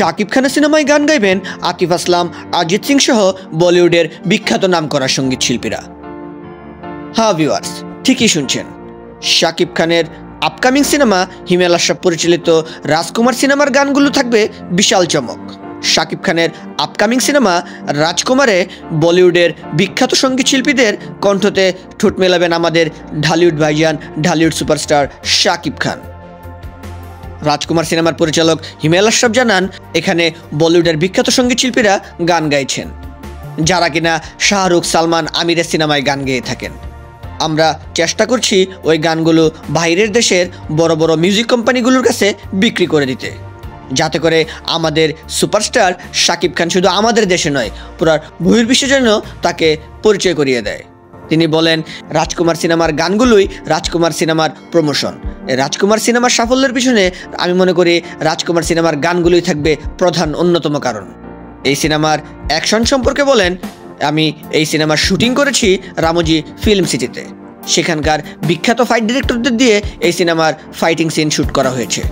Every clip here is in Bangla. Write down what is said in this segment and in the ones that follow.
শাকিব খানের সিনেমায় গান গাইবেন আতিফ আসলাম, অরিজিৎ সিং সহ বলিউডের বিখ্যাত নামকরা সঙ্গীত শিল্পীরা। হ্যাঁ ভিউয়ার্স, ঠিকই শুনছেন, শাকিব খানের আপকামিং সিনেমা হিমেল আশরাফ পরিচালিত রাজকুমার সিনেমার গানগুলো থাকবে বিশাল চমক। শাকিব খানের আপকামিং সিনেমা রাজকুমারে বলিউডের বিখ্যাত সঙ্গীত শিল্পীদের কণ্ঠতে ঠোঁট মেলাবেন আমাদের ঢালিউড ভাইজান, ঢালিউড সুপারস্টার শাকিব খান। রাজকুমার সিনেমার পরিচালক হিমেল আশরাফ জানান, এখানে বলিউডের বিখ্যাত সঙ্গীত শিল্পীরা গান গাইছেন, যারা কিনা শাহরুখ, সালমান, আমিরের সিনেমায় গান গেয়ে থাকেন। আমরা চেষ্টা করছি ওই গানগুলো বাইরের দেশের বড় বড় মিউজিক কোম্পানিগুলোর কাছে বিক্রি করে দিতে, যাতে করে আমাদের সুপারস্টার শাকিব খান শুধু আমাদের দেশে নয়, পুরো বহির্বিশ্বে যেন তাকে পরিচয় করিয়ে দেয়। তিনি বলেন, রাজকুমার সিনেমার গানগুলোই রাজকুমার সিনেমার প্রমোশন। রাজকুমার সিনেমার সাফল্যের পিছনে আমি মনে করি রাজকুমার সিনেমার গানগুলোই থাকবে প্রধান অন্যতম কারণ। এই সিনেমার অ্যাকশন সম্পর্কে বলেন, আমি এই সিনেমার শুটিং করেছি রামোজি ফিল্ম সিটিতে। সেখানকার বিখ্যাত ফাইট ডিরেক্টরদের দিয়ে এই সিনেমার ফাইটিং সিন শ্যুট করা হয়েছে।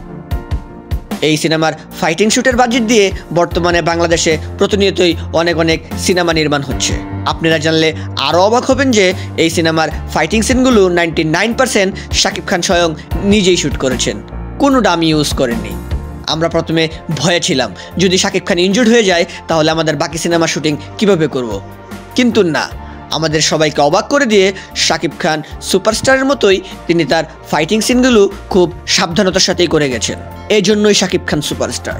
এই সিনেমার ফাইটিং শ্যুটের বাজেট দিয়ে বর্তমানে বাংলাদেশে প্রতিনিয়তই অনেক সিনেমা নির্মাণ হচ্ছে। আপনারা জানলে আরও অবাক হবেন যে এই সিনেমার ফাইটিং সিনগুলো 99% শাকিব খান স্বয়ং নিজেই শ্যুট করেছেন, কোনো ডামি ইউজ করেননি। আমরা প্রথমে ভয়ে ছিলাম, যদি শাকিব খান ইনজুর্ড হয়ে যায় তাহলে আমাদের বাকি সিনেমা শুটিং কিভাবে করব, কিন্তু না, আমাদের সবাইকে অবাক করে দিয়ে শাকিব খান সুপারস্টারের মতোই তিনি তার ফাইটিং সিনগুলো খুব সাবধানতার সাথেই করে গেছেন। এই জন্যই শাকিব খান সুপারস্টার।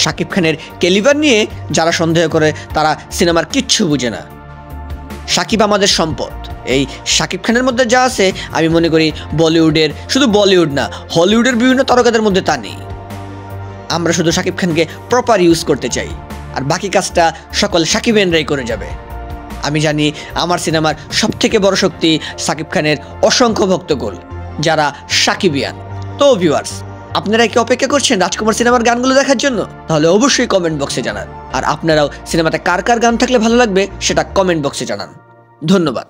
শাকিব খানের ক্যালিবার নিয়ে যারা সন্দেহ করে তারা সিনেমার কিচ্ছু বুঝে না। শাকিব আমাদের সম্পদ। এই শাকিব খানের মধ্যে যা আছে আমি মনে করি বলিউডের, শুধু বলিউড না, হলিউডের বিভিন্ন তারকাদের মধ্যে তা নেই। আমরা শুধু শাকিব খানকে প্রপার ইউজ করতে চাই, আর বাকি কাজটা সকল শাকিবেনরাই করে যাবে। আমি জানি আমার সিনেমার সবথেকে বড় শক্তি শাকিব খানের অসংখ্য ভক্তকুল, যারা শাকিবিয়ান। তো ভিউয়ার্স, আপনারা কি অপেক্ষা করছেন রাজকুমার সিনেমার গানগুলো দেখার জন্য? তাহলে অবশ্যই কমেন্ট বক্সে জানান। আর আপনারাও সিনেমাতে কার কার গান থাকলে ভালো লাগবে সেটা কমেন্ট বক্সে জানান। ধন্যবাদ।